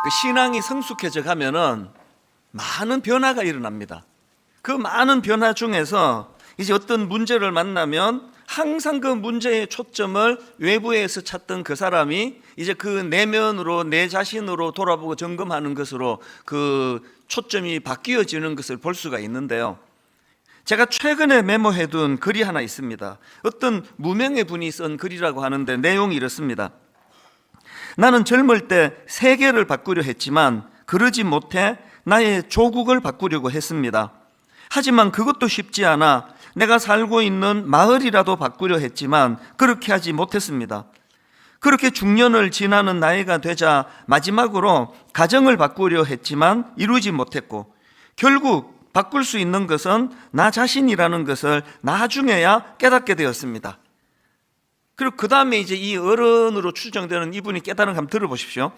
그 신앙이 성숙해져 가면은 많은 변화가 일어납니다. 그 많은 변화 중에서 이제 어떤 문제를 만나면 항상 그 문제의 초점을 외부에서 찾던 그 사람이 이제 그 내면으로, 내 자신으로 돌아보고 점검하는 것으로 그 초점이 바뀌어지는 것을 볼 수가 있는데요. 제가 최근에 메모해둔 글이 하나 있습니다. 어떤 무명의 분이 쓴 글이라고 하는데 내용이 이렇습니다. 나는 젊을 때 세계를 바꾸려 했지만 그러지 못해 나의 조국을 바꾸려고 했습니다. 하지만 그것도 쉽지 않아 내가 살고 있는 마을이라도 바꾸려 했지만 그렇게 하지 못했습니다. 그렇게 중년을 지나는 나이가 되자 마지막으로 가정을 바꾸려 했지만 이루지 못했고, 결국 바꿀 수 있는 것은 나 자신이라는 것을 나중에야 깨닫게 되었습니다. 그리고 그 다음에 이제 이 어른으로 추정되는 이분이 깨달은 거 한번 들어보십시오.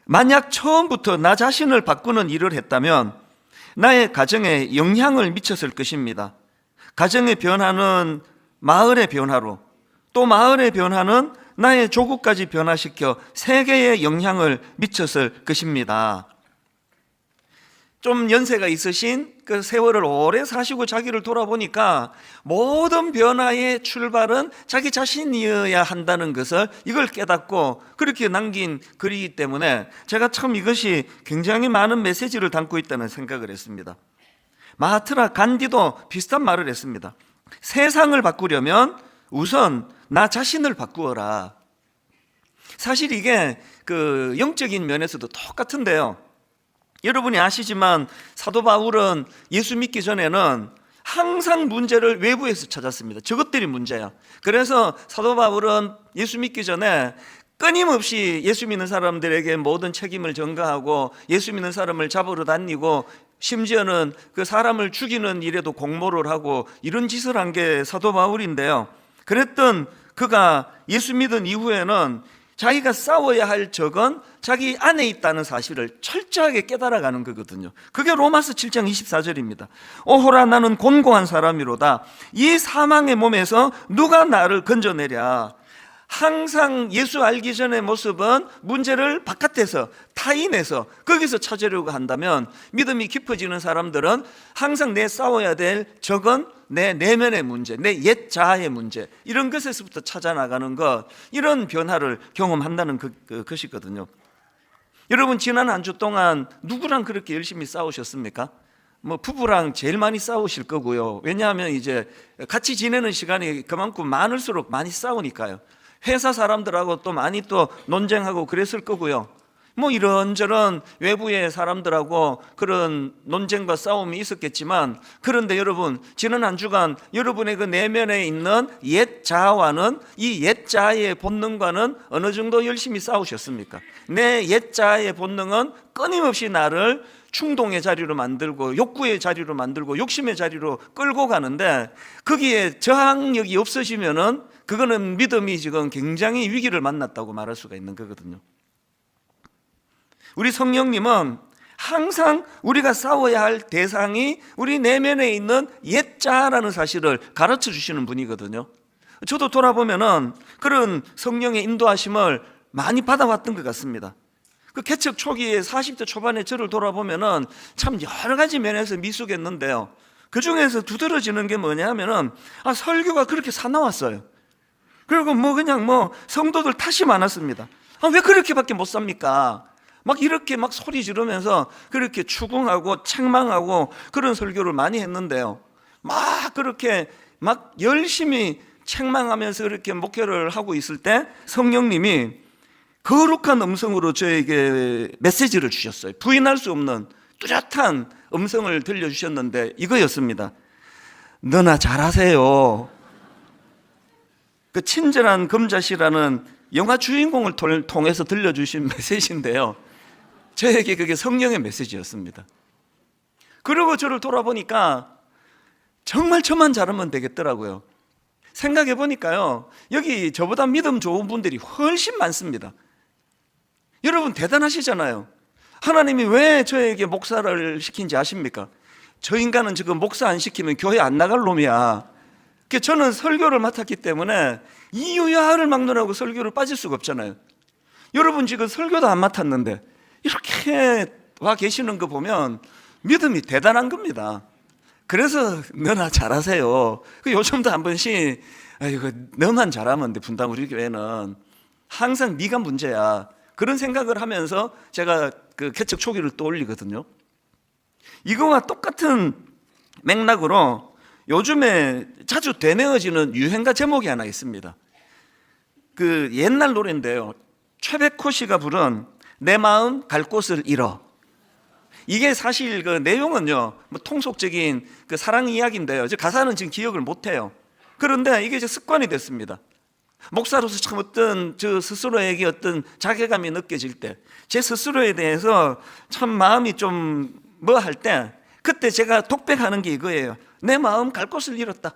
만약 처음부터 나 자신을 바꾸는 일을 했다면 나의 가정에 영향을 미쳤을 것입니다. 가정의 변화는 마을의 변화로, 또 마을의 변화는 나의 조국까지 변화시켜 세계에 영향을 미쳤을 것입니다. 좀 연세가 있으신 그 세월을 오래 사시고 자기를 돌아보니까 모든 변화의 출발은 자기 자신이어야 한다는 것을 이걸 깨닫고 그렇게 남긴 글이기 때문에 제가 참 이것이 굉장히 많은 메시지를 담고 있다는 생각을 했습니다. 마하트마 간디도 비슷한 말을 했습니다. 세상을 바꾸려면 우선 나 자신을 바꾸어라. 사실 이게 그 영적인 면에서도 똑같은데요. 여러분이 아시지만 사도 바울은 예수 믿기 전에는 항상 문제를 외부에서 찾았습니다. 저것들이 문제야. 그래서 사도 바울은 예수 믿기 전에 끊임없이 예수 믿는 사람들에게 모든 책임을 전가하고 예수 믿는 사람을 잡으러 다니고 심지어는 그 사람을 죽이는 일에도 공모를 하고 이런 짓을 한 게 사도 바울인데요. 그랬던 그가 예수 믿은 이후에는 자기가 싸워야 할 적은 자기 안에 있다는 사실을 철저하게 깨달아가는 거거든요. 그게 로마서 7장 24절입니다. 오호라 나는 곤고한 사람이로다. 이 사망의 몸에서 누가 나를 건져내랴. 항상 예수 알기 전의 모습은 문제를 바깥에서, 타인에서, 거기서 찾으려고 한다면 믿음이 깊어지는 사람들은 항상 내 싸워야 될 적은 내 내면의 문제, 내 옛 자아의 문제, 이런 것에서부터 찾아나가는 것, 이런 변화를 경험한다는 것이거든요. 여러분, 지난 한 주 동안 누구랑 그렇게 열심히 싸우셨습니까? 뭐 부부랑 제일 많이 싸우실 거고요. 왜냐하면 이제 같이 지내는 시간이 그만큼 많을수록 많이 싸우니까요. 회사 사람들하고 또 많이 또 논쟁하고 그랬을 거고요. 뭐 이런저런 외부의 사람들하고 그런 논쟁과 싸움이 있었겠지만, 그런데 여러분, 지난 한 주간 여러분의 그 내면에 있는 옛 자아와는, 이 옛 자아의 본능과는 어느 정도 열심히 싸우셨습니까? 내 옛 자아의 본능은 끊임없이 나를 충동의 자리로 만들고 욕구의 자리로 만들고 욕심의 자리로 끌고 가는데, 거기에 저항력이 없으시면은 그거는 믿음이 지금 굉장히 위기를 만났다고 말할 수가 있는 거거든요. 우리 성령님은 항상 우리가 싸워야 할 대상이 우리 내면에 있는 옛 자아라는 사실을 가르쳐 주시는 분이거든요. 저도 돌아보면은 그런 성령의 인도하심을 많이 받아왔던 것 같습니다. 그 개척 초기에 40대 초반에 저를 돌아보면은 참 여러 가지 면에서 미숙했는데요. 그 중에서 두드러지는 게 뭐냐면은 설교가 그렇게 사나웠어요. 그리고 그냥 성도들 탓이 많았습니다. 왜 그렇게밖에 못 삽니까? 막 이렇게 막 소리 지르면서 그렇게 추궁하고 책망하고 그런 설교를 많이 했는데요. 막 그렇게 막 열심히 책망하면서 그렇게 목회를 하고 있을 때 성령님이 거룩한 음성으로 저에게 메시지를 주셨어요. 부인할 수 없는 뚜렷한 음성을 들려주셨는데 이거였습니다. 너나 잘하세요. 그 친절한 금자씨라는 영화 주인공을 통해서 들려주신 메시지인데요. 저에게 그게 성령의 메시지였습니다. 그리고 저를 돌아보니까 정말 저만 잘하면 되겠더라고요. 생각해 보니까요, 여기 저보다 믿음 좋은 분들이 훨씬 많습니다. 여러분 대단하시잖아요. 하나님이 왜 저에게 목사를 시킨지 아십니까? 저 인간은 지금 목사 안 시키면 교회 안 나갈 놈이야. 저는 설교를 맡았기 때문에 이유야를 막론하고 설교를 빠질 수가 없잖아요. 여러분 지금 설교도 안 맡았는데 이렇게 와 계시는 거 보면 믿음이 대단한 겁니다. 그래서 너나 잘하세요. 요즘도 한 번씩 아이고 너만 잘하면 돼. 분당 우리 교회는 항상 네가 문제야. 그런 생각을 하면서 제가 그 개척 초기를 떠올리거든요. 이거와 똑같은 맥락으로 요즘에 자주 되뇌어지는 유행가 제목이 하나 있습니다. 그 옛날 노래인데요. 최백호 씨가 부른 내 마음 갈 곳을 잃어. 이게 사실 그 내용은요, 뭐 통속적인 그 사랑 이야기인데요. 가사는 지금 기억을 못해요. 그런데 이게 이제 습관이 됐습니다. 목사로서 참 어떤 저 스스로에게 어떤 자괴감이 느껴질 때, 제 스스로에 대해서 참 마음이 좀 뭐 할 때, 그때 제가 독백하는 게 이거예요. 내 마음 갈 곳을 잃었다.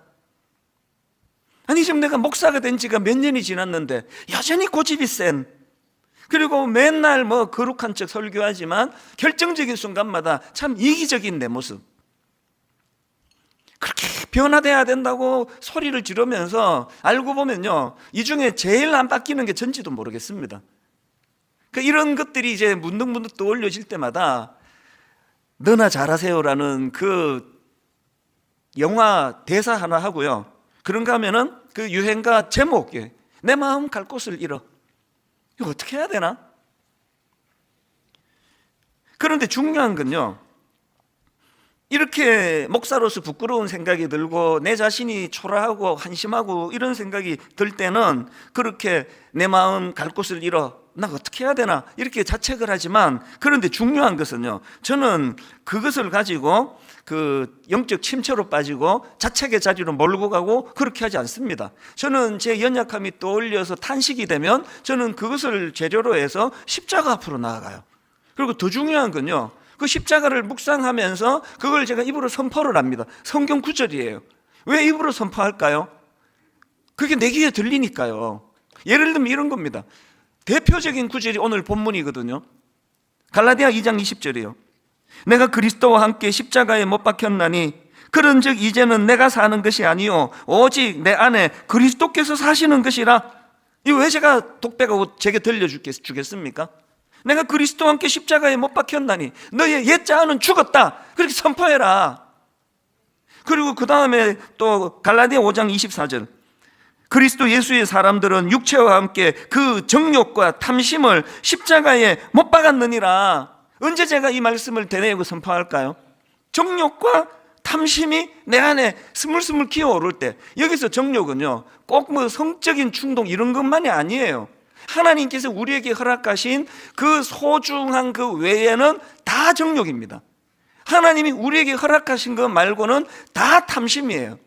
아니 지금 내가 목사가 된 지가 몇 년이 지났는데 여전히 고집이 센, 그리고 맨날 뭐 거룩한 척 설교하지만 결정적인 순간마다 참 이기적인 내 모습, 그렇게 변화돼야 된다고 소리를 지르면서 알고 보면요, 이 중에 제일 안 바뀌는 게 전지도 모르겠습니다. 그러니까 이런 것들이 이제 문득문득 떠올려질 때마다 너나 잘하세요라는 그 영화 대사 하나 하고요, 그런가 하면은 그 유행가 제목에 내 마음 갈 곳을 잃어. 이거 어떻게 해야 되나? 그런데 중요한 건요, 이렇게 목사로서 부끄러운 생각이 들고 내 자신이 초라하고 한심하고 이런 생각이 들 때는 그렇게 내 마음 갈 곳을 잃어, 나 어떻게 해야 되나 이렇게 자책을 하지만, 그런데 중요한 것은요, 저는 그것을 가지고 그 영적 침체로 빠지고 자책의 자리로 몰고 가고 그렇게 하지 않습니다. 저는 제 연약함이 떠올려서 탄식이 되면 저는 그것을 재료로 해서 십자가 앞으로 나아가요. 그리고 더 중요한 건요, 그 십자가를 묵상하면서 그걸 제가 입으로 선포를 합니다. 성경 구절이에요. 왜 입으로 선포할까요? 그게 내 귀에 들리니까요. 예를 들면 이런 겁니다. 대표적인 구절이 오늘 본문이거든요. 갈라디아 2장 20절이에요. 내가 그리스도와 함께 십자가에 못 박혔나니 그런즉 이제는 내가 사는 것이 아니요 오직 내 안에 그리스도께서 사시는 것이라. 이거 왜 제가 독백하고 제게 들려주겠습니까? 내가 그리스도와 함께 십자가에 못 박혔나니 너의 옛 자아는 죽었다, 그렇게 선포해라. 그리고 그 다음에 또 갈라디아 5장 24절, 그리스도 예수의 사람들은 육체와 함께 그 정욕과 탐심을 십자가에 못 박았느니라. 언제 제가 이 말씀을 되뇌고 선포할까요? 정욕과 탐심이 내 안에 스물스물 기어오를 때. 여기서 정욕은요, 꼭 뭐 성적인 충동 이런 것만이 아니에요. 하나님께서 우리에게 허락하신 그 소중한 그 외에는 다 정욕입니다. 하나님이 우리에게 허락하신 것 말고는 다 탐심이에요.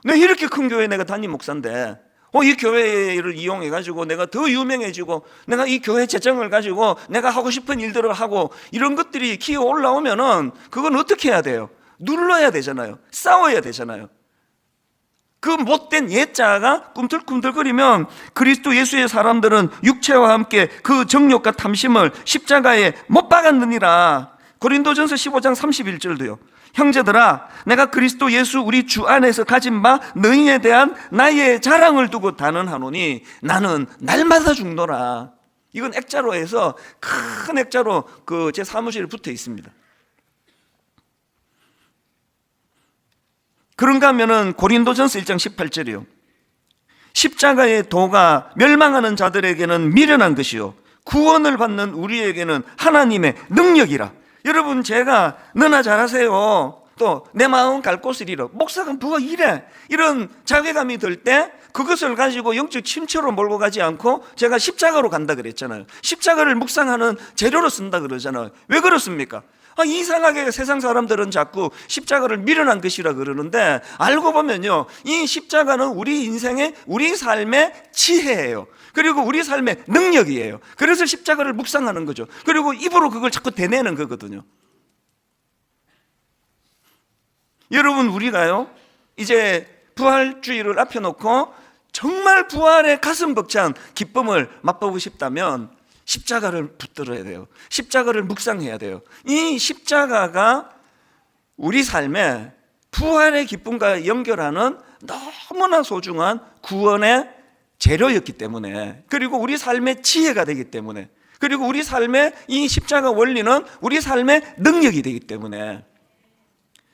내가 이렇게 큰 교회 내가 담임 목사인데 이 교회를 이용해가지고 내가 더 유명해지고 내가 이 교회 재정을 가지고 내가 하고 싶은 일들을 하고 이런 것들이 기어 올라오면은 그건 어떻게 해야 돼요? 눌러야 되잖아요. 싸워야 되잖아요. 그 못된 옛자가 꿈틀꿈틀거리면 그리스도 예수의 사람들은 육체와 함께 그 정욕과 탐심을 십자가에 못 박았느니라. 고린도전서 15장 31절도요. 형제들아, 내가 그리스도 예수 우리 주 안에서 가진 바 너희에 대한 나의 자랑을 두고 단언하노니 나는 날마다 죽노라. 이건 액자로 해서 큰 액자로 그 제 사무실에 붙어 있습니다. 그런가 하면은 고린도전서 1장 18절이요. 십자가의 도가 멸망하는 자들에게는 미련한 것이요 구원을 받는 우리에게는 하나님의 능력이라. 여러분, 제가 너나 잘하세요, 또 내 마음 갈 곳을 잃어, 목사가 뭐가 이래, 이런 자괴감이 들 때 그것을 가지고 영적 침체로 몰고 가지 않고 제가 십자가로 간다 그랬잖아요. 십자가를 묵상하는 재료로 쓴다 그러잖아요. 왜 그렇습니까? 이상하게 세상 사람들은 자꾸 십자가를 미련한 것이라 그러는데 알고 보면요, 이 십자가는 우리 인생의, 우리 삶의 지혜예요. 그리고 우리 삶의 능력이에요. 그래서 십자가를 묵상하는 거죠. 그리고 입으로 그걸 자꾸 되뇌는 거거든요. 여러분, 우리가요 이제 부활주의를 앞에 놓고 정말 부활의 가슴 벅찬 기쁨을 맛보고 싶다면 십자가를 붙들어야 돼요. 십자가를 묵상해야 돼요. 이 십자가가 우리 삶에 부활의 기쁨과 연결하는 너무나 소중한 구원의 재료였기 때문에, 그리고 우리 삶의 지혜가 되기 때문에, 그리고 우리 삶의 이 십자가 원리는 우리 삶의 능력이 되기 때문에,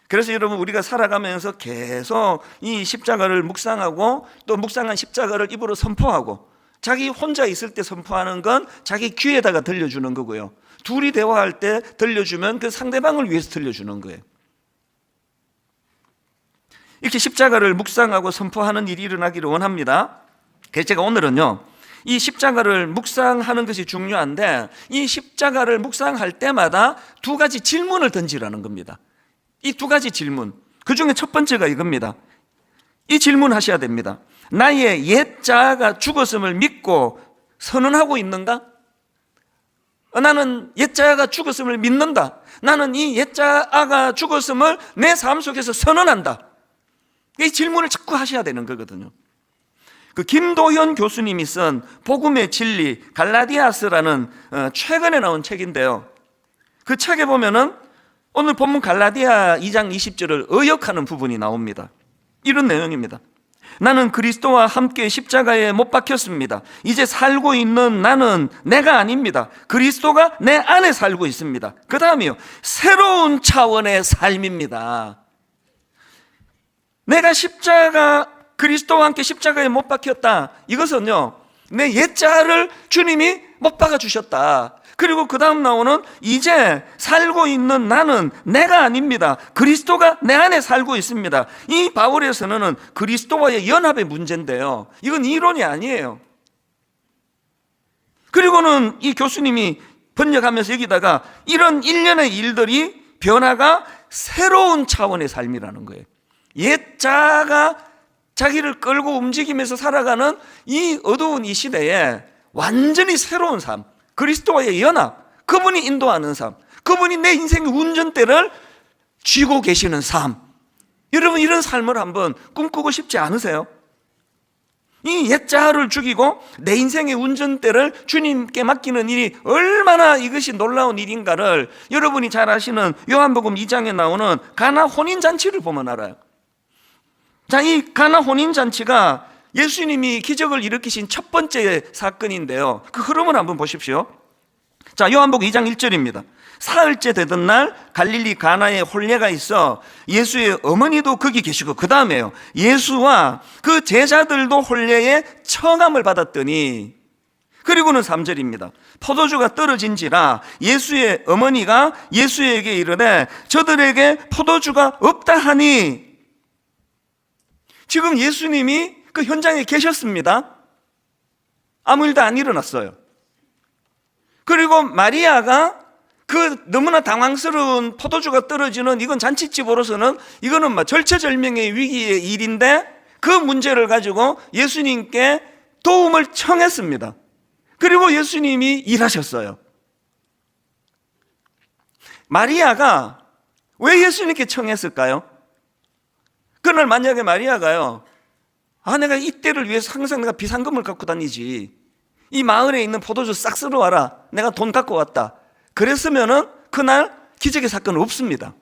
그래서 여러분, 우리가 살아가면서 계속 이 십자가를 묵상하고 또 묵상한 십자가를 입으로 선포하고, 자기 혼자 있을 때 선포하는 건 자기 귀에다가 들려주는 거고요, 둘이 대화할 때 들려주면 그 상대방을 위해서 들려주는 거예요. 이렇게 십자가를 묵상하고 선포하는 일이 일어나기를 원합니다. 그래서 제가 오늘은요, 이 십자가를 묵상하는 것이 중요한데, 이 십자가를 묵상할 때마다 두 가지 질문을 던지라는 겁니다. 이 두 가지 질문, 그 중에 첫 번째가 이겁니다. 이 질문 하셔야 됩니다. 나의 옛자아가 죽었음을 믿고 선언하고 있는가? 나는 옛자아가 죽었음을 믿는다. 나는 이 옛자아가 죽었음을 내 삶 속에서 선언한다. 이 질문을 자꾸 하셔야 되는 거거든요. 그 김도현 교수님이 쓴 복음의 진리 갈라디아서라는 최근에 나온 책인데요, 그 책에 보면은 오늘 본문 갈라디아 2장 20절을 의역하는 부분이 나옵니다. 이런 내용입니다. 나는 그리스도와 함께 십자가에 못 박혔습니다. 이제 살고 있는 나는 내가 아닙니다. 그리스도가 내 안에 살고 있습니다. 그 다음이요, 새로운 차원의 삶입니다. 내가 그리스도와 함께 십자가에 못 박혔다. 이것은요, 내 옛자를 주님이 못 박아 주셨다. 그리고 그 다음 나오는 이제 살고 있는 나는 내가 아닙니다. 그리스도가 내 안에 살고 있습니다. 이 바울의 선언은 그리스도와의 연합의 문제인데요, 이건 이론이 아니에요. 그리고는 이 교수님이 번역하면서 여기다가 이런 일련의 일들이 변화가 새로운 차원의 삶이라는 거예요. 옛자가 자기를 끌고 움직이면서 살아가는 이 어두운 이 시대에 완전히 새로운 삶, 그리스도와의 연합, 그분이 인도하는 삶, 그분이 내 인생의 운전대를 쥐고 계시는 삶, 여러분 이런 삶을 한번 꿈꾸고 싶지 않으세요? 이 옛자를 죽이고 내 인생의 운전대를 주님께 맡기는 일이 얼마나 이것이 놀라운 일인가를 여러분이 잘 아시는 요한복음 2장에 나오는 가나 혼인잔치를 보면 알아요. 자, 이 가나 혼인잔치가 예수님이 기적을 일으키신 첫 번째 사건인데요, 그 흐름을 한번 보십시오. 자, 요한복음 2장 1절입니다. 사흘째 되던 날 갈릴리 가나에 혼례가 있어 예수의 어머니도 거기 계시고, 그 다음에요, 예수와 그 제자들도 혼례에 청함을 받았더니, 그리고는 3절입니다. 포도주가 떨어진지라 예수의 어머니가 예수에게 이르되 저들에게 포도주가 없다 하니, 지금 예수님이 그 현장에 계셨습니다. 아무 일도 안 일어났어요. 그리고 마리아가 그 너무나 당황스러운 포도주가 떨어지는 이건 잔치집으로서는 이거는 막 절체절명의 위기의 일인데, 그 문제를 가지고 예수님께 도움을 청했습니다. 그리고 예수님이 일하셨어요. 마리아가 왜 예수님께 청했을까요? 그날 만약에 마리아가요, 내가 이때를 위해서 항상 내가 비상금을 갖고 다니지, 이 마을에 있는 포도주 싹 쓸어와라, 내가 돈 갖고 왔다, 그랬으면은 그날 기적의 사건은 없습니다.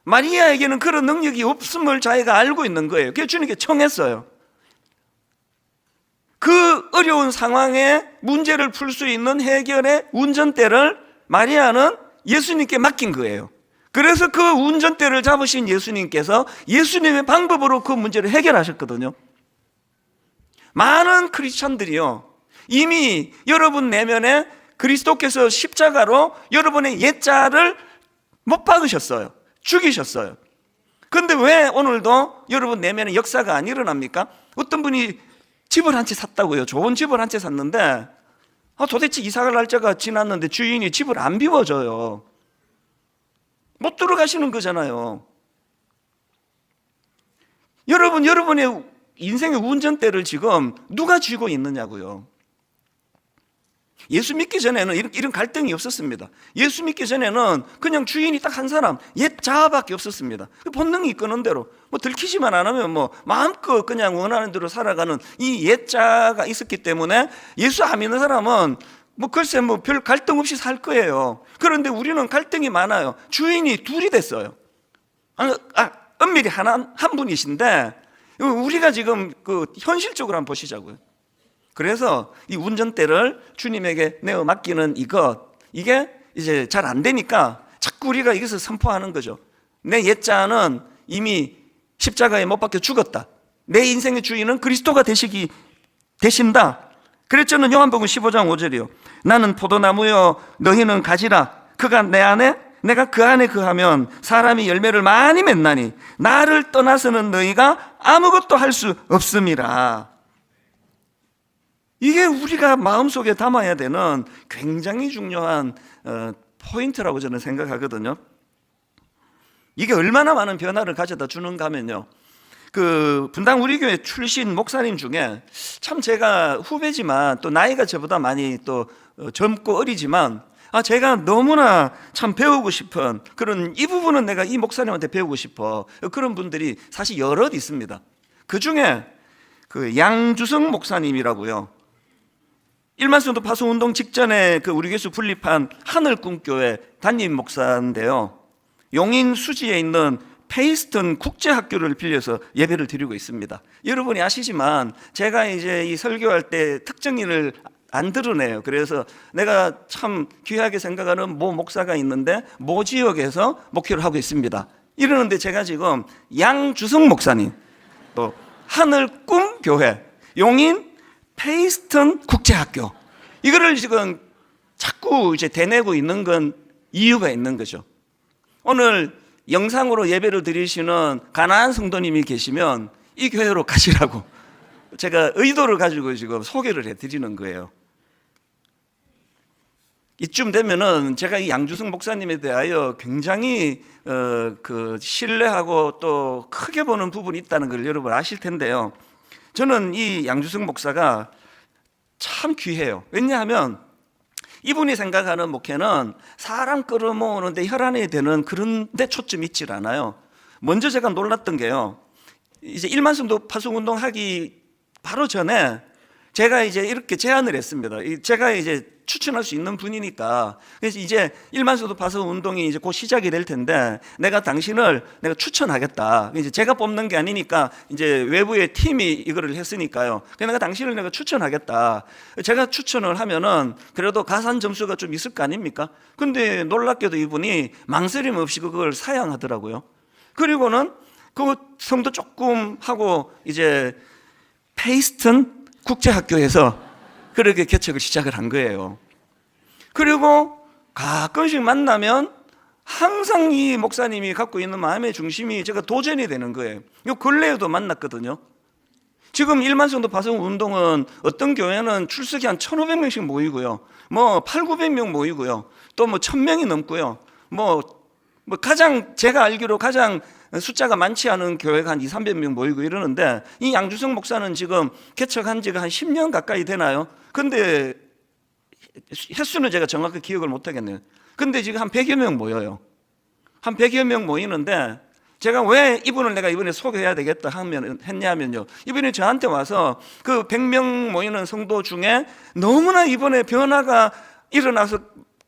마리아에게는 그런 능력이 없음을 자기가 알고 있는 거예요. 그래서 주님께 청했어요. 그 어려운 상황에 문제를 풀 수 있는 해결의 운전대를 마리아는 예수님께 맡긴 거예요. 그래서 그 운전대를 잡으신 예수님께서 예수님의 방법으로 그 문제를 해결하셨거든요. 많은 크리스찬들이요, 이미 여러분 내면에 그리스도께서 십자가로 여러분의 옛자를 못 박으셨어요. 죽이셨어요. 그런데 왜 오늘도 여러분 내면에 역사가 안 일어납니까? 어떤 분이 집을 한 채 샀다고요. 좋은 집을 한 채 샀는데 도대체 이사갈 날짜가 지났는데 주인이 집을 안 비워줘요. 못 들어가시는 거잖아요. 여러분의 인생의 운전대를 지금 누가 쥐고 있느냐고요. 예수 믿기 전에는 이런 갈등이 없었습니다. 예수 믿기 전에는 그냥 주인이 딱 한 사람, 옛자아밖에 없었습니다. 본능이 이끄는 대로 들키지만 안 하면 마음껏 그냥 원하는 대로 살아가는 이 옛자아가 있었기 때문에 예수 안 믿는 사람은 글쎄 별 갈등 없이 살 거예요. 그런데 우리는 갈등이 많아요. 주인이 둘이 됐어요. 엄밀히 한 분이신데 우리가 지금 그 현실적으로 한번 보시자고요. 그래서 이 운전대를 주님에게 내어 맡기는 이게 이제 잘 안 되니까 자꾸 우리가 이것을 선포하는 거죠. 내 옛자는 이미 십자가에 못 박혀 죽었다. 내 인생의 주인은 그리스도가 되신다. 그랬잖아요. 요한복음 15장 5절이요. 나는 포도나무여 너희는 가지라. 그가 내 안에 내가 그 안에 거하면 사람이 열매를 많이 맺나니 나를 떠나서는 너희가 아무것도 할 수 없음이라. 이게 우리가 마음속에 담아야 되는 굉장히 중요한 포인트라고 저는 생각하거든요. 이게 얼마나 많은 변화를 가져다 주는가 하면요, 그 분당 우리 교회 출신 목사님 중에 참 제가 후배지만 또 나이가 저보다 많이 또 젊고 어리지만 제가 너무나 참 배우고 싶은 그런 이 부분은 내가 이 목사님한테 배우고 싶어 그런 분들이 사실 여럿 있습니다. 그 중에 그 양주성 목사님이라고요. 일만성도 파송운동 직전에 그 우리 교회에서 분립한 하늘꿈교회 담임 목사인데요. 용인 수지에 있는 페이스턴 국제학교를 빌려서 예배를 드리고 있습니다. 여러분이 아시지만 제가 이제 이 설교할 때 특정인을 안 드러내요. 그래서 내가 참 귀하게 생각하는 모 목사가 있는데 모 지역에서 목회를 하고 있습니다. 이러는데 제가 지금 양주성 목사님, 또 하늘꿈교회, 용인 페이스턴 국제학교, 이거를 지금 자꾸 이제 대내고 있는 건 이유가 있는 거죠. 오늘 영상으로 예배를 드리시는 가나안 성도님이 계시면 이 교회로 가시라고 제가 의도를 가지고 지금 소개를 해드리는 거예요. 이쯤 되면은 제가 이 양주성 목사님에 대하여 굉장히 그 신뢰하고 또 크게 보는 부분이 있다는 걸 여러분 아실 텐데요. 저는 이 양주성 목사가 참 귀해요. 왜냐하면 이분이 생각하는 목회는 사람 끌어모으는데 혈안이 되는 그런 데 초점이 있질 않아요. 먼저 제가 놀랐던 게요, 이제 일만성도 파송운동 하기 바로 전에 제가 이제 이렇게 제안을 했습니다. 제가 이제 추천할 수 있는 분이니까, 그래서 이제 일만성도 파송운동이 이제 곧 시작이 될 텐데 내가 당신을 내가 추천하겠다. 이제 제가 뽑는 게 아니니까 이제 외부의 팀이 이거를 했으니까요. 그래서 내가 당신을 내가 추천하겠다. 제가 추천을 하면은 그래도 가산 점수가 좀 있을 거 아닙니까? 근데 놀랍게도 이분이 망설임 없이 그걸 사양하더라고요. 그리고는 그 성도 조금 하고 이제 페이스턴 국제학교에서 그렇게 개척을 시작을 한 거예요. 그리고 가끔씩 만나면 항상 이 목사님이 갖고 있는 마음의 중심이 제가 도전이 되는 거예요. 요 근래에도 만났거든요. 지금 일만성도 파송 운동은 어떤 교회는 출석이 한 1,500명씩 모이고요, 뭐 800~900명 모이고요, 또 뭐 1,000명이 넘고요, 뭐 가장 제가 알기로 가장 숫자가 많지 않은 교회가 한 200~300명 모이고 이러는데 이 양주성 목사는 지금 개척한 지가 한 10년 가까이 되나요? 근데 횟수는 제가 정확히 기억을 못 하겠네요. 근데 지금 한 100여 명 모여요. 한 100여 명 모이는데 제가 왜 이분을 내가 이번에 소개해야 되겠다 했냐면요, 이분이 저한테 와서 그 100명 모이는 성도 중에 너무나 이번에 변화가 일어나서,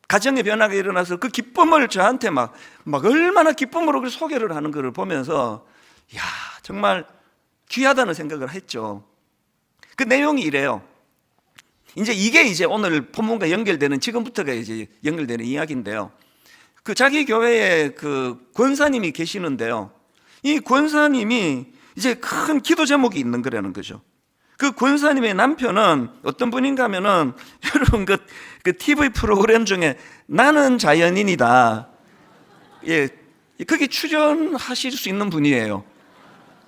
가정의 변화가 일어나서 그 기쁨을 저한테 막 얼마나 기쁨으로 그 소개를 하는 것을 보면서 야, 정말 귀하다는 생각을 했죠. 그 내용이 이래요. 이게 이제 오늘 본문과 연결되는, 지금부터가 이제 연결되는 이야기인데요. 그 자기 교회에 그 권사님이 계시는데요, 이 권사님이 이제 큰 기도 제목이 있는 거라는 거죠. 그 권사님의 남편은 어떤 분인가 하면은 여러분 그 TV 프로그램 중에 나는 자연인이다, 예, 거기 출연하실 수 있는 분이에요.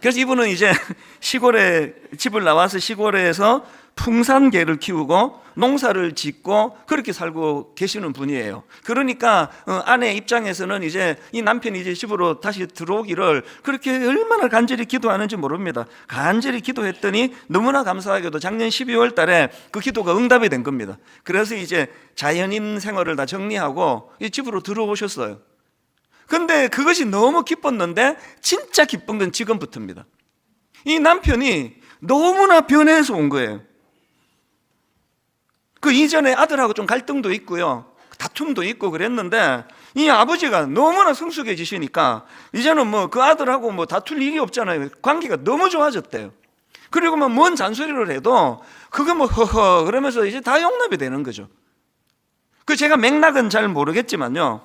그래서 이분은 이제 시골에 집을 나와서 시골에서 풍산개를 키우고 농사를 짓고 그렇게 살고 계시는 분이에요. 그러니까 아내 입장에서는 이제 이 남편이 이제 집으로 다시 들어오기를 그렇게 얼마나 간절히 기도하는지 모릅니다. 간절히 기도했더니 너무나 감사하게도 작년 12월 달에 그 기도가 응답이 된 겁니다. 그래서 이제 자연인 생활을 다 정리하고 이 집으로 들어오셨어요. 근데 그것이 너무 기뻤는데 진짜 기쁜 건 지금부터입니다. 이 남편이 너무나 변해서 온 거예요. 그 이전에 아들하고 좀 갈등도 있고요, 다툼도 있고 그랬는데 이 아버지가 너무나 성숙해지시니까 이제는 뭐 그 아들하고 뭐 다툴 일이 없잖아요. 관계가 너무 좋아졌대요. 그리고 뭐 뭔 잔소리를 해도 그거 뭐 허허 그러면서 이제 다 용납이 되는 거죠. 그 제가 맥락은 잘 모르겠지만요.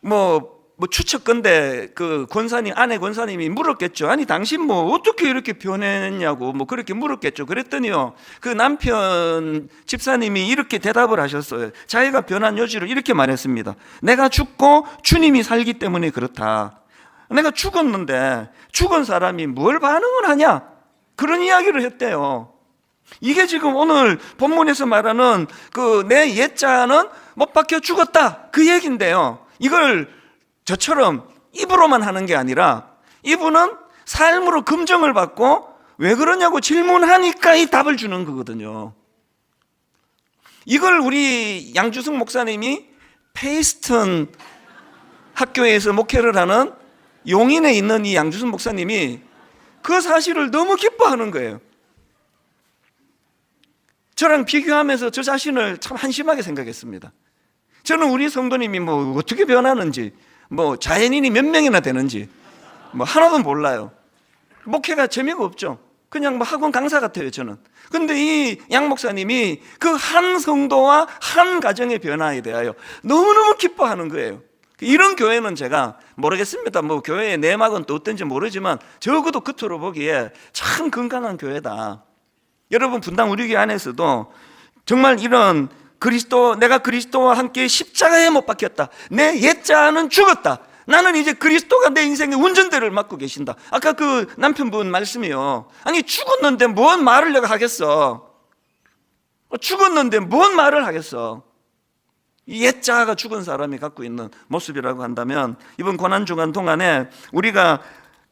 뭐 추측건데 그 권사님, 아내 권사님이 물었겠죠. 아니 당신 뭐 어떻게 이렇게 변했냐고 뭐 그렇게 물었겠죠. 그랬더니요, 그 남편 집사님이 이렇게 대답을 하셨어요. 자기가 변한 요지를 이렇게 말했습니다. 내가 죽고 주님이 살기 때문에 그렇다. 내가 죽었는데 죽은 사람이 뭘 반응을 하냐, 그런 이야기를 했대요. 이게 지금 오늘 본문에서 말하는 그 내 옛자는 못 박혀 죽었다, 그 얘기인데요. 이걸 저처럼 입으로만 하는 게 아니라 이분은 삶으로 검증을 받고 왜 그러냐고 질문하니까 이 답을 주는 거거든요. 이걸 우리 양주승 목사님이 페이스턴 학교에서 목회를 하는 용인에 있는 이 양주승 목사님이 그 사실을 너무 기뻐하는 거예요. 저랑 비교하면서 저 자신을 참 한심하게 생각했습니다. 저는 우리 성도님이 뭐 어떻게 변하는지, 뭐 자연인이 몇 명이나 되는지 뭐 하나도 몰라요. 목회가 재미가 없죠. 그냥 뭐 학원 강사 같아요, 저는. 근데 이 양 목사님이 그 한 성도와 한 가정의 변화에 대하여 너무너무 기뻐하는 거예요. 이런 교회는 제가 모르겠습니다. 뭐 교회의 내막은 또 어떤지 모르지만 적어도 겉으로 보기에 참 건강한 교회다. 여러분, 분당 우리 교회 안에서도 정말 이런 내가 그리스도와 함께 십자가에 못 박혔다, 내 옛자는 죽었다, 나는 이제 그리스도가 내 인생의 운전대를 맡고 계신다. 아까 그 남편분 말씀이요, 아니 죽었는데 뭔 말을 내가 하겠어. 죽었는데 뭔 말을 하겠어. 이 옛자가 죽은 사람이 갖고 있는 모습이라고 한다면, 이번 고난주간 동안에 우리가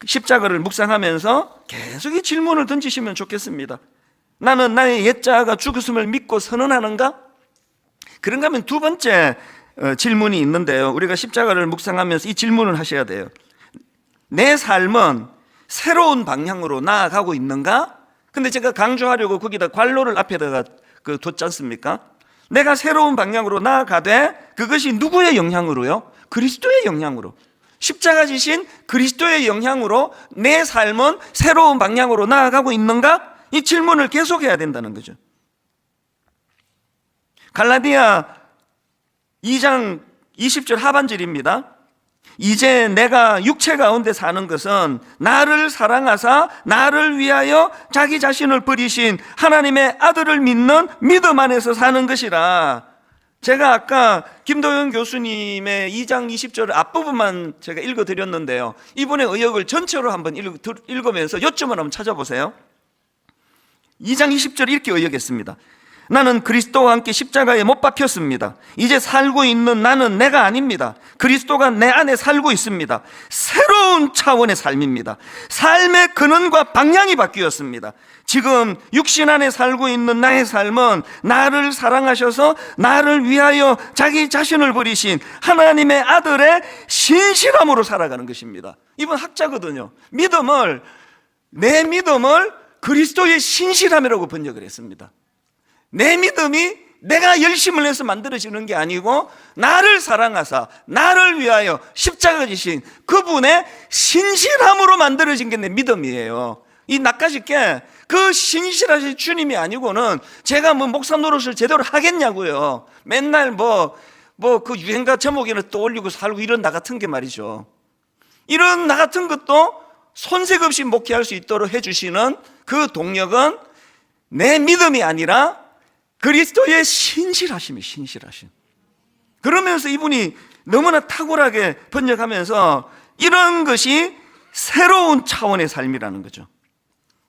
십자가를 묵상하면서 계속 이 질문을 던지시면 좋겠습니다. 나는 나의 옛자가 죽었음을 믿고 선언하는가? 그런가 하면 두 번째 질문이 있는데요, 우리가 십자가를 묵상하면서 이 질문을 하셔야 돼요. 내 삶은 새로운 방향으로 나아가고 있는가? 근데 제가 강조하려고 거기다 관로를 앞에다가 뒀지 않습니까? 내가 새로운 방향으로 나아가되 그것이 누구의 영향으로요? 그리스도의 영향으로, 십자가 지신 그리스도의 영향으로 내 삶은 새로운 방향으로 나아가고 있는가? 이 질문을 계속해야 된다는 거죠. 갈라디아 2장 20절 하반절입니다. 이제 내가 육체 가운데 사는 것은 나를 사랑하사 나를 위하여 자기 자신을 버리신 하나님의 아들을 믿는 믿음 안에서 사는 것이라. 제가 아까 김도영 교수님의 2장 20절 앞부분만 제가 읽어드렸는데요, 이분의 의역을 전체로 한번 읽으면서 요점을 한번 찾아보세요. 2장 20절 이렇게 의역했습니다. 나는 그리스도와 함께 십자가에 못 박혔습니다. 이제 살고 있는 나는 내가 아닙니다. 그리스도가 내 안에 살고 있습니다. 새로운 차원의 삶입니다. 삶의 근원과 방향이 바뀌었습니다. 지금 육신 안에 살고 있는 나의 삶은 나를 사랑하셔서 나를 위하여 자기 자신을 버리신 하나님의 아들의 신실함으로 살아가는 것입니다. 이분 학자거든요. 내 믿음을 그리스도의 신실함이라고 번역을 했습니다. 내 믿음이 내가 열심을 해서 만들어지는 게 아니고 나를 사랑하사 나를 위하여 십자가 지신 그분의 신실함으로 만들어진 게 내 믿음이에요. 이 낯가쉽게 그 신실하신 주님이 아니고는 제가 뭐 목사 노릇을 제대로 하겠냐고요. 맨날 그 유행가 제목이나 떠올리고 살고 이런 나 같은 게 말이죠. 이런 나 같은 것도 손색 없이 목회할 수 있도록 해주시는 그 동력은 내 믿음이 아니라 그리스도의 신실하심이 신실하심. 그러면서 이분이 너무나 탁월하게 번역하면서 이런 것이 새로운 차원의 삶이라는 거죠.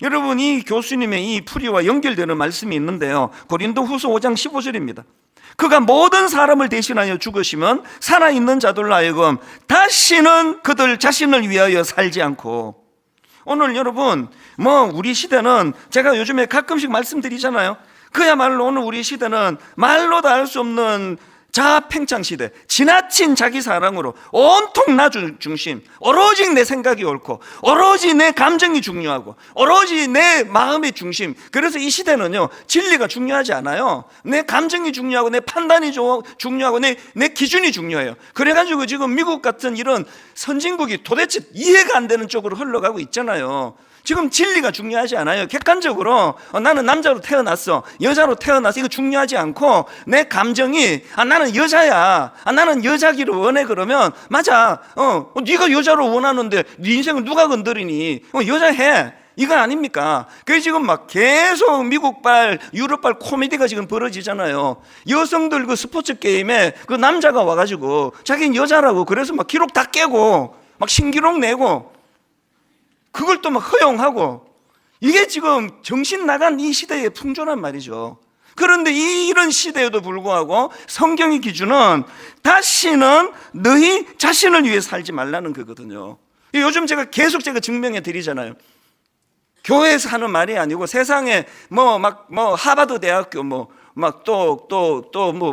여러분, 이 교수님의 이 풀이와 연결되는 말씀이 있는데요, 고린도후서 5장 15절입니다. 그가 모든 사람을 대신하여 죽으시면 살아있는 자들로 하여금 다시는 그들 자신을 위하여 살지 않고. 오늘 여러분, 우리 시대는 제가 요즘에 가끔씩 말씀드리잖아요. 그야말로 오늘 우리 시대는 말로 다 할 수 없는 자아팽창 시대, 지나친 자기 사랑으로 온통 나 중심, 오로지 내 생각이 옳고 오로지 내 감정이 중요하고 오로지 내 마음의 중심. 그래서 이 시대는요, 진리가 중요하지 않아요. 내 감정이 중요하고 내 판단이 중요하고 내 기준이 중요해요. 그래가지고 지금 미국 같은 이런 선진국이 도대체 이해가 안 되는 쪽으로 흘러가고 있잖아요. 지금 진리가 중요하지 않아요. 객관적으로 나는 남자로 태어났어, 여자로 태어났어, 이거 중요하지 않고 내 감정이 나는 여자야, 나는 여자기를 원해. 그러면 맞아, 네가 여자로 원하는데 네 인생을 누가 건드리니, 여자 해, 이거 아닙니까? 그게 지금 막 계속 미국발 유럽발 코미디가 지금 벌어지잖아요. 여성들 그 스포츠 게임에 그 남자가 와가지고 자기는 여자라고 그래서 막 기록 다 깨고 막 신기록 내고 그걸 또 막 허용하고, 이게 지금 정신 나간 이 시대의 풍조란 말이죠. 그런데 이런 시대에도 불구하고 성경의 기준은 다시는 너희 자신을 위해 살지 말라는 거거든요. 요즘 제가 계속 증명해 드리잖아요. 교회에서 하는 말이 아니고 세상에 뭐 하버드 대학교 뭐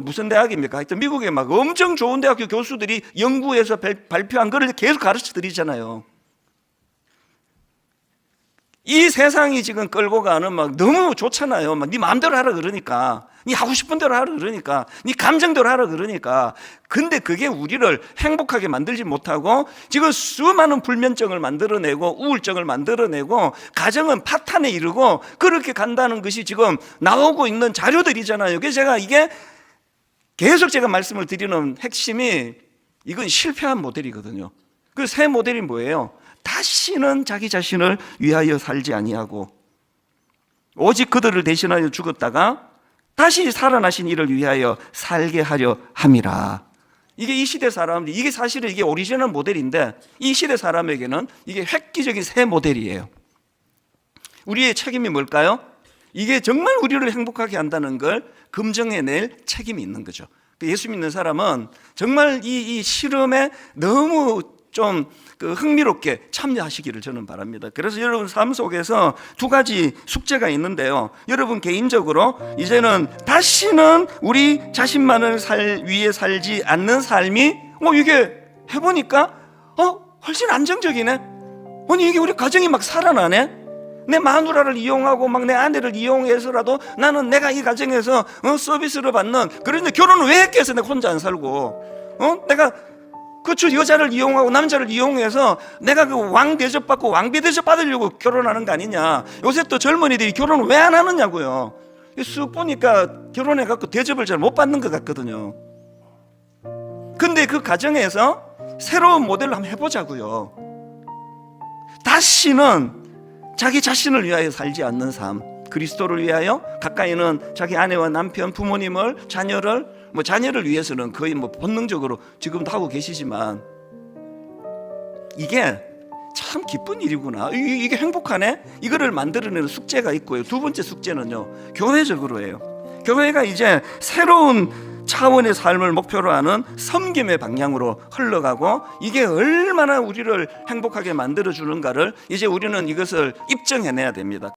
무슨 대학입니까? 하여튼 미국에 막 엄청 좋은 대학교 교수들이 연구해서 발표한 거를 계속 가르쳐 드리잖아요. 이 세상이 지금 끌고 가는 막 너무 좋잖아요. 막 네 마음대로 하라 그러니까, 네 하고 싶은 대로 하라 그러니까, 네 감정대로 하라 그러니까. 근데 그게 우리를 행복하게 만들지 못하고 지금 수많은 불면증을 만들어내고 우울증을 만들어내고 가정은 파탄에 이르고 그렇게 간다는 것이 지금 나오고 있는 자료들이잖아요. 그래서 제가 이게 계속 제가 말씀을 드리는 핵심이, 이건 실패한 모델이거든요. 그 새 모델이 뭐예요? 다시는 자기 자신을 위하여 살지 아니하고 오직 그들을 대신하여 죽었다가 다시 살아나신 이를 위하여 살게 하려 함이라. 이게 이 시대 사람들, 이게 사실은 이게 오리지널 모델인데 이 시대 사람에게는 이게 획기적인 새 모델이에요. 우리의 책임이 뭘까요? 이게 정말 우리를 행복하게 한다는 걸 검증해낼 책임이 있는 거죠. 예수 믿는 사람은 정말 이 실험에 너무 좀 흥미롭게 참여하시기를 저는 바랍니다. 그래서 여러분 삶 속에서 두 가지 숙제가 있는데요, 여러분 개인적으로 이제는 다시는 우리 자신만을 위해 살지 않는 삶이 이게 해보니까 훨씬 안정적이네. 아니 이게 우리 가정이 막 살아나네. 내 마누라를 이용하고 막 내 아내를 이용해서라도 나는 내가 이 가정에서 서비스를 받는. 그런데 결혼을 왜 했겠어? 내가 혼자 안 살고 내가 그렇죠, 여자를 이용하고 남자를 이용해서 내가 그 왕 대접 받고 왕비 대접 받으려고 결혼하는 거 아니냐. 요새 또 젊은이들이 결혼을 왜 안 하느냐고요. 쑥 보니까 결혼해갖고 대접을 잘 못 받는 것 같거든요. 근데 그 가정에서 새로운 모델로 한번 해보자고요. 다시는 자기 자신을 위하여 살지 않는 삶, 그리스도를 위하여, 가까이는 자기 아내와 남편, 부모님을, 자녀를 위해서는 거의 본능적으로 지금도 하고 계시지만 이게 참 기쁜 일이구나, 이게 행복하네, 이거를 만들어내는 숙제가 있고요. 두 번째 숙제는요, 교회적으로 해요. 교회가 이제 새로운 차원의 삶을 목표로 하는 섬김의 방향으로 흘러가고, 이게 얼마나 우리를 행복하게 만들어주는가를 이제 우리는 이것을 입증해내야 됩니다.